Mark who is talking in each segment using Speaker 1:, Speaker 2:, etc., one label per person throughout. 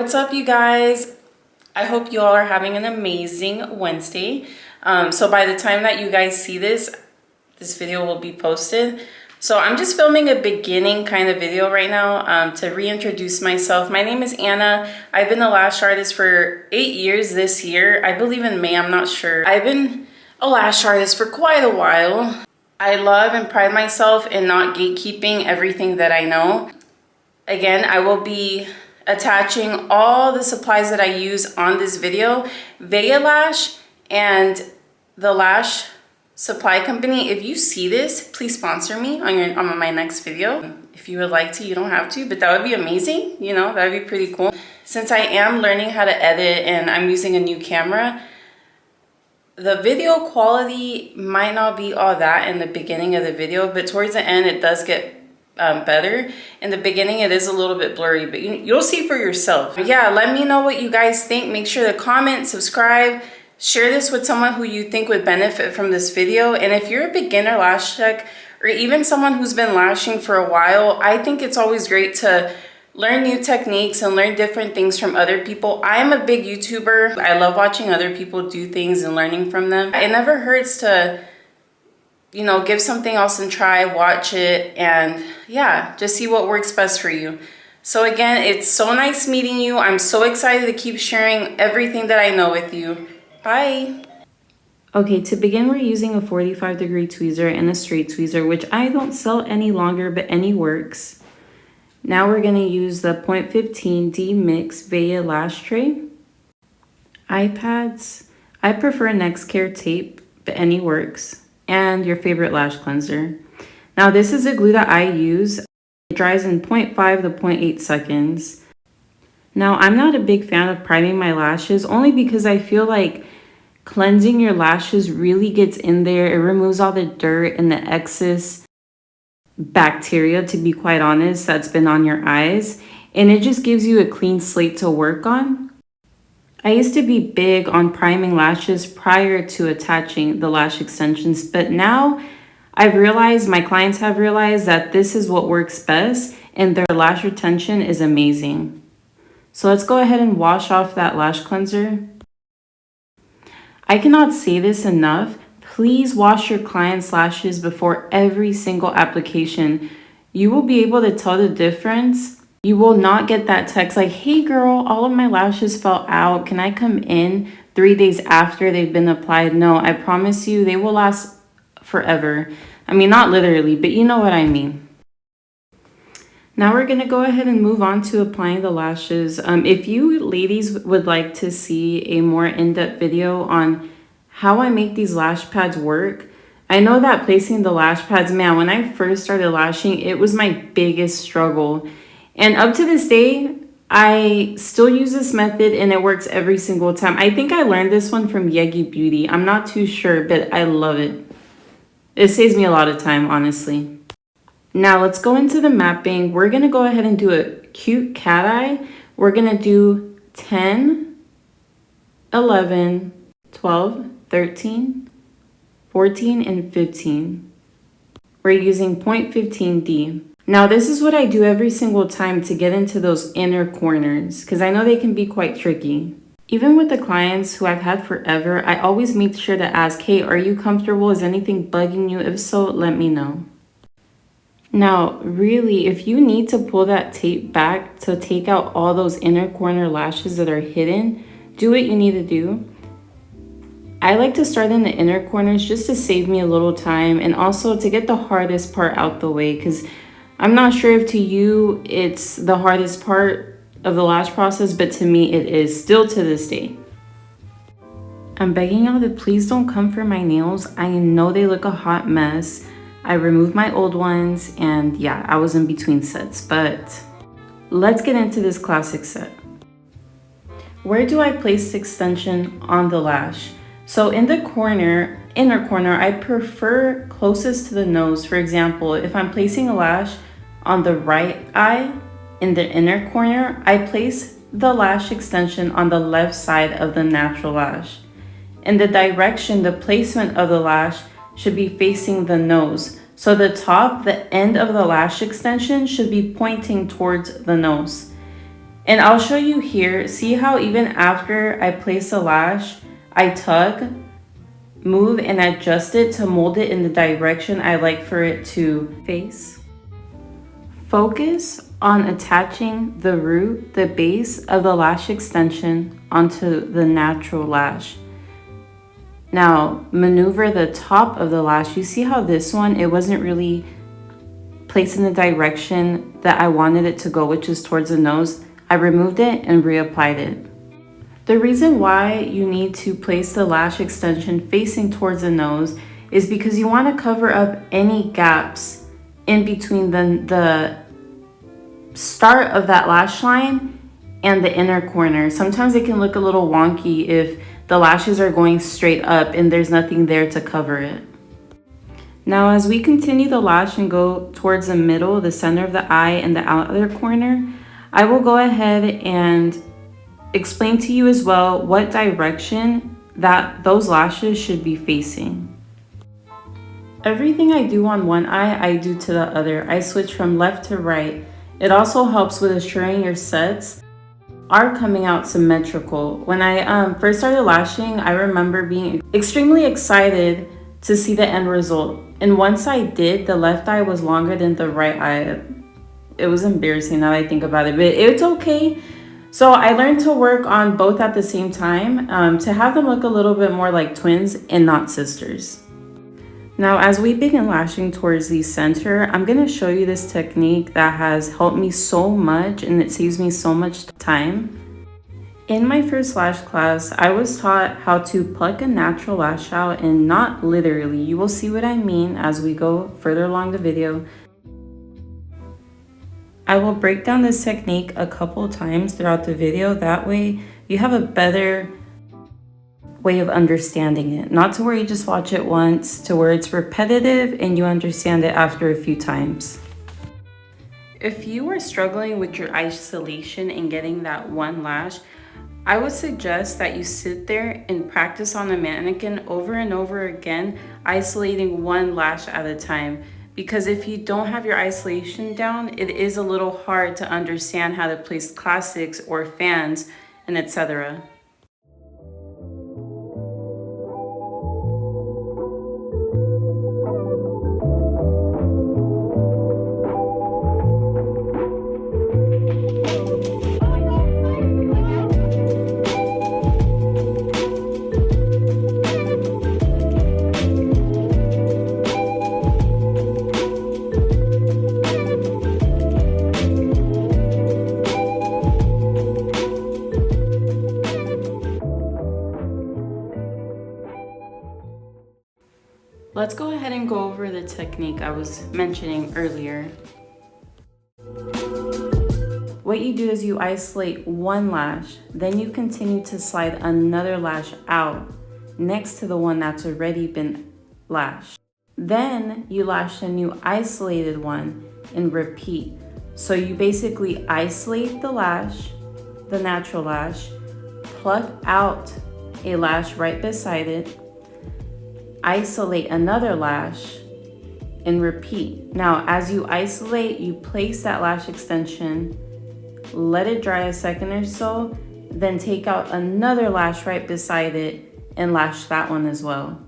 Speaker 1: What's up, you guys? I hope you all are having an amazing Wednesday. So by the time that you guys see this video will be posted. So I'm just filming a beginning kind of video right now to reintroduce myself. My name is Anna. I've been a lash artist for 8 years this year. I believe in May, I'm not sure. I've been a lash artist for quite a while. I love and pride myself in not gatekeeping everything that I know. Again, I will be attaching all the supplies that I use on this video. Lash and the Lash supply company, if you see this, please sponsor me on my next video. If you would like to, you don't have to, but that would be amazing. You know, that would be pretty cool. Since I am learning how to edit and I'm using a new camera, the video quality might not be all that in the beginning of the video, but towards the end it does get better. In the beginning it is a little bit blurry, but you'll see for yourself. Yeah, let me know what you guys think. Make sure to comment, subscribe, share this with someone who you think would benefit from this video. And if you're a beginner lash tech or even someone who's been lashing for a while, I think it's always great to learn new techniques and learn different things from other people. I'm a big YouTuber. I love watching other people do things and learning from them. It never hurts to, you know, give something else and try, watch it, and yeah, just see what works best for you. So again, it's so nice meeting you. I'm so excited to keep sharing everything that I know with you. Bye. Okay, to begin, we're using a 45-degree tweezer and a straight tweezer, which I don't sell any longer, but any works. Now we're going to use the 0.15D Mix Vea Lash Tray. Eye pads. I prefer Nextcare tape, but any works. And your favorite lash cleanser. Now this is a glue that I use. It dries in 0.5 to 0.8 seconds. Now I'm not a big fan of priming my lashes only because I feel like cleansing your lashes really gets in there. It removes all the dirt and the excess bacteria, to be quite honest, that's been on your eyes. And it just gives you a clean slate to work on. I used to be big on priming lashes prior to attaching the lash extensions, but now I've realized, my clients have realized that this is what works best and their lash retention is amazing. So let's go ahead and wash off that lash cleanser. I cannot say this enough. Please wash your clients' lashes before every single application. You will be able to tell the difference. You will not get that text like, hey girl, all of my lashes fell out. Can I come in 3 days after they've been applied? No, I promise you they will last forever. I mean, not literally, but you know what I mean. Now we're going to go ahead and move on to applying the lashes. If you ladies would like to see a more in-depth video on how I make these lash pads work, I know that placing the lash pads, man, when I first started lashing, it was my biggest struggle. And up to this day, I still use this method and it works every single time. I think I learned this one from Yegi Beauty. I'm not too sure, but I love it. It saves me a lot of time, honestly. Now let's go into the mapping. We're going to go ahead and do a cute cat eye. We're going to do 10, 11, 12, 13, 14, and 15. We're using 0.15D. Now this is what I do every single time to get into those inner corners because I know they can be quite tricky. Even with the clients who I've had forever, I always make sure to ask, hey, are you comfortable? Is anything bugging you? If so, let me know. Now, really, if you need to pull that tape back to take out all those inner corner lashes that are hidden, do what you need to do. I like to start in the inner corners just to save me a little time and also to get the hardest part out the way because I'm not sure if to you it's the hardest part of the lash process, but to me it is still to this day. I'm begging y'all to please don't come for my nails. I know they look a hot mess. I removed my old ones and yeah, I was in between sets, but let's get into this classic set. Where do I place the extension on the lash? So in the inner corner, I prefer closest to the nose. For example, if I'm placing a lash on the right eye in the inner corner, I place the lash extension on the left side of the natural lash. In the direction, the placement of the lash should be facing the nose. So the end of the lash extension should be pointing towards the nose. And I'll show you here, see how even after I place the lash, I tug, move, and adjust it to mold it in the direction I like for it to face. Focus on attaching the root, the base of the lash extension onto the natural lash. Now maneuver the top of the lash. You see how this one, it wasn't really placed in the direction that I wanted it to go, which is towards the nose. I removed it and reapplied it. The reason why you need to place the lash extension facing towards the nose is because you want to cover up any gaps in between the start of that lash line and the inner corner. Sometimes it can look a little wonky if the lashes are going straight up and there's nothing there to cover it. Now as we continue the lash and go towards the middle, the center of the eye and the outer corner, I will go ahead and explain to you as well what direction that those lashes should be facing. Everything I do on one eye, I do to the other. I switch from left to right. It also helps with assuring your sets are coming out symmetrical. When I first started lashing, I remember being extremely excited to see the end result. And once I did, the left eye was longer than the right eye. It was embarrassing now that I think about it, but it's okay. So I learned to work on both at the same time to have them look a little bit more like twins and not sisters. Now, as we begin lashing towards the center, I'm going to show you this technique that has helped me so much and it saves me so much time. In my first lash class, I was taught how to pluck a natural lash out, and not literally. You will see what I mean as we go further along the video. I will break down this technique a couple times throughout the video. That way you have a better way of understanding it. Not to where you just watch it once, to where it's repetitive and you understand it after a few times. If you are struggling with your isolation and getting that one lash, I would suggest that you sit there and practice on the mannequin over and over again, isolating one lash at a time. Because if you don't have your isolation down, it is a little hard to understand how to place classics or fans and etc. Let's go ahead and go over the technique I was mentioning earlier. What you do is you isolate one lash, then you continue to slide another lash out next to the one that's already been lashed. Then you lash a new isolated one and repeat. So you basically isolate the lash, the natural lash, pluck out a lash right beside it, isolate another lash, and repeat. Now, as you isolate, you place that lash extension, let it dry a second or so, then take out another lash right beside it and lash that one as well.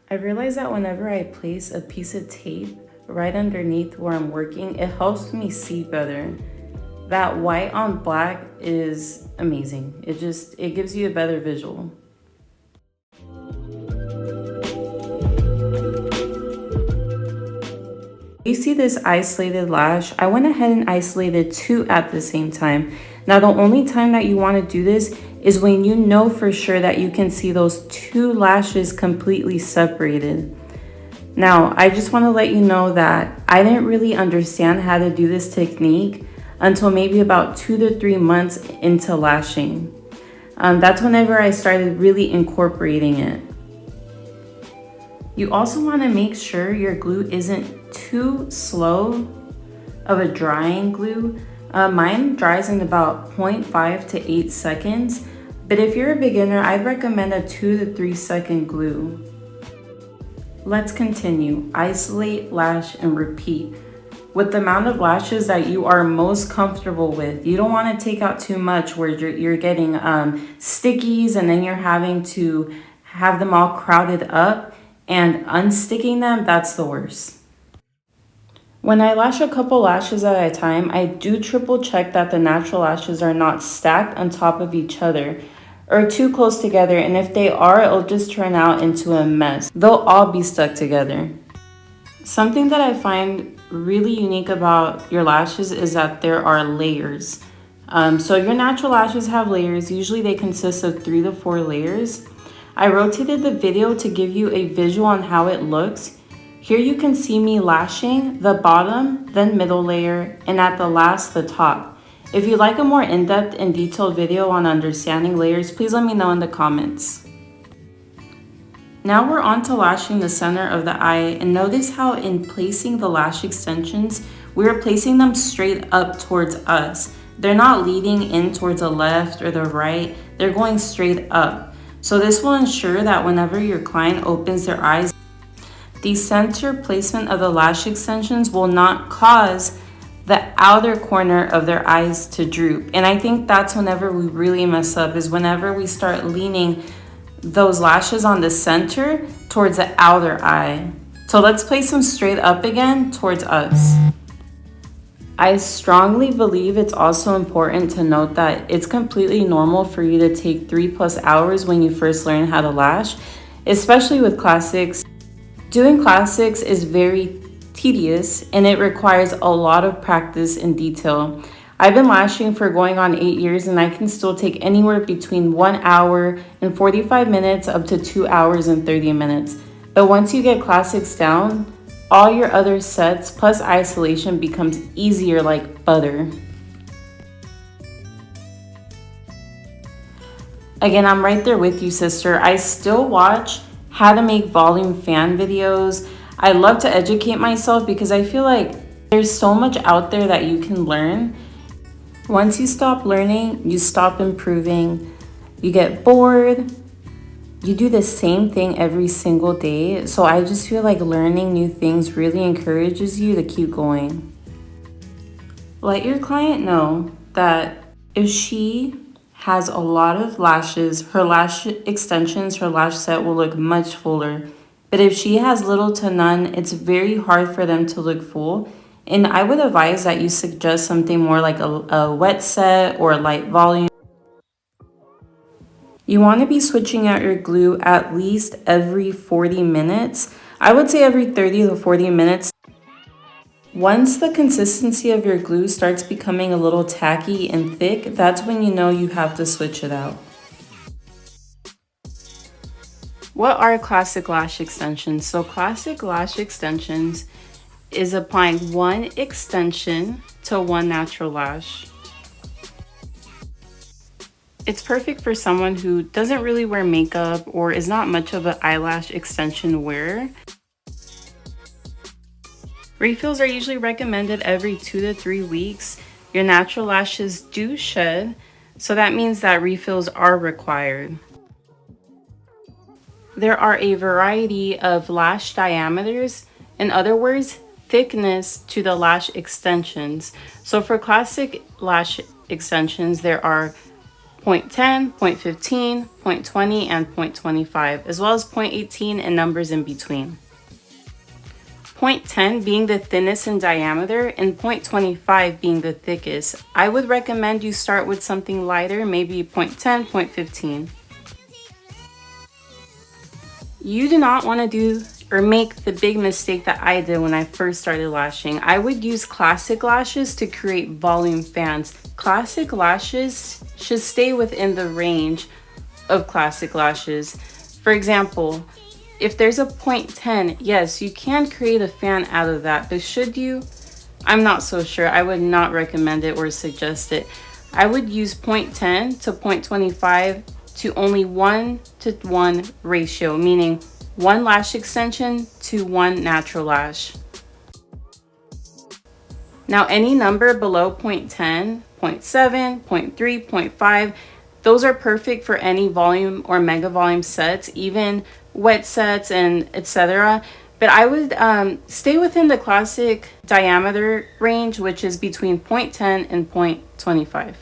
Speaker 1: I realize that whenever I place a piece of tape right underneath where I'm working, it helps me see better. That white on black is amazing. It gives you a better visual. You see this isolated lash? I went ahead and isolated two at the same time. Now the only time that you want to do this is when you know for sure that you can see those two lashes completely separated. Now, I just want to let you know that I didn't really understand how to do this technique until maybe about 2 to 3 months into lashing. That's whenever I started really incorporating it. You also want to make sure your glue isn't too slow of a drying glue. Mine dries in about 0.5 to 8 seconds, But if you're a beginner, I'd recommend a 2 to 3 second glue. Let's continue. Isolate, lash, and repeat. With the amount of lashes that you are most comfortable with, you don't want to take out too much where you're getting stickies and then you're having to have them all crowded up, and unsticking them, that's the worst. When I lash a couple lashes at a time, I do triple check that the natural lashes are not stacked on top of each other or too close together, and if they are, it'll just turn out into a mess. They'll all be stuck together. Something that I find really unique about your lashes is that there are layers. So your natural lashes have layers. Usually they consist of 3 to 4 layers. I rotated the video to give you a visual on how it looks. Here you can see me lashing the bottom, then middle layer, and at the last, the top. If you'd like a more in-depth and detailed video on understanding layers, please let me know in the comments. Now we're on to lashing the center of the eye, and notice how in placing the lash extensions, we're placing them straight up towards us. They're not leading in towards the left or the right, they're going straight up. So this will ensure that whenever your client opens their eyes, the center placement of the lash extensions will not cause the outer corner of their eyes to droop. And I think that's whenever we really mess up, is whenever we start leaning those lashes on the center towards the outer eye. So let's place them straight up again towards us. I strongly believe it's also important to note that it's completely normal for you to take 3+ hours when you first learn how to lash, especially with classics. Doing classics is very tedious and it requires a lot of practice and detail. I've been lashing for going on 8 years and I can still take anywhere between 1 hour and 45 minutes up to 2 hours and 30 minutes. But once you get classics down, all your other sets plus isolation becomes easier like butter. Again, I'm right there with you, sister. I still watch how to make volume fan videos. I love to educate myself because I feel like there's so much out there that you can learn. Once you stop learning, you stop improving, you get bored, you do the same thing every single day. So I just feel like learning new things really encourages you to keep going. Let your client know that if she has a lot of lashes, her lash extensions, her lash set will look much fuller. But if she has little to none, it's very hard for them to look full. And I would advise that you suggest something more like a wet set or a light volume. You want to be switching out your glue at least every 40 minutes. I would say every 30 to 40 minutes. Once the consistency of your glue starts becoming a little tacky and thick, that's when you know you have to switch it out. What are classic lash extensions? So classic lash extensions is applying one extension to one natural lash. It's perfect for someone who doesn't really wear makeup or is not much of an eyelash extension wearer. Refills are usually recommended every 2 to 3 weeks. Your natural lashes do shed, so that means that refills are required. There are a variety of lash diameters, in other words, thickness to the lash extensions. So for classic lash extensions, there are 0.10, 0.15, 0.20, and 0.25, as well as 0.18 and numbers in between. 0.10 being the thinnest in diameter and 0.25 being the thickest. I would recommend you start with something lighter, maybe 0.10, 0.15. You do not want to do or make the big mistake that I did when I first started lashing. I would use classic lashes to create volume fans. Classic lashes should stay within the range of classic lashes. For example, if there's a 0.10, yes, you can create a fan out of that, but should you? I'm not so sure. I would not recommend it or suggest it. I would use 0.10 to 0.25 to only 1:1 ratio, meaning one lash extension to one natural lash. Now any number below 0.10, 0.7, 0.3, 0.5, those are perfect for any volume or mega volume sets, even wet sets and etc. But I would stay within the classic diameter range, which is between 0.10 and 0.25.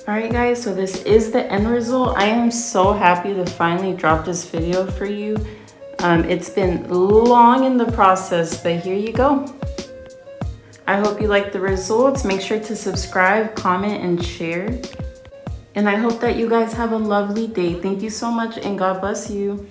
Speaker 1: Alright guys, so this is the end result. I am so happy to finally drop this video for you. It's been long in the process, but here you go. I hope you like the results. Make sure to subscribe, comment, and share. And I hope that you guys have a lovely day. Thank you so much, and God bless you.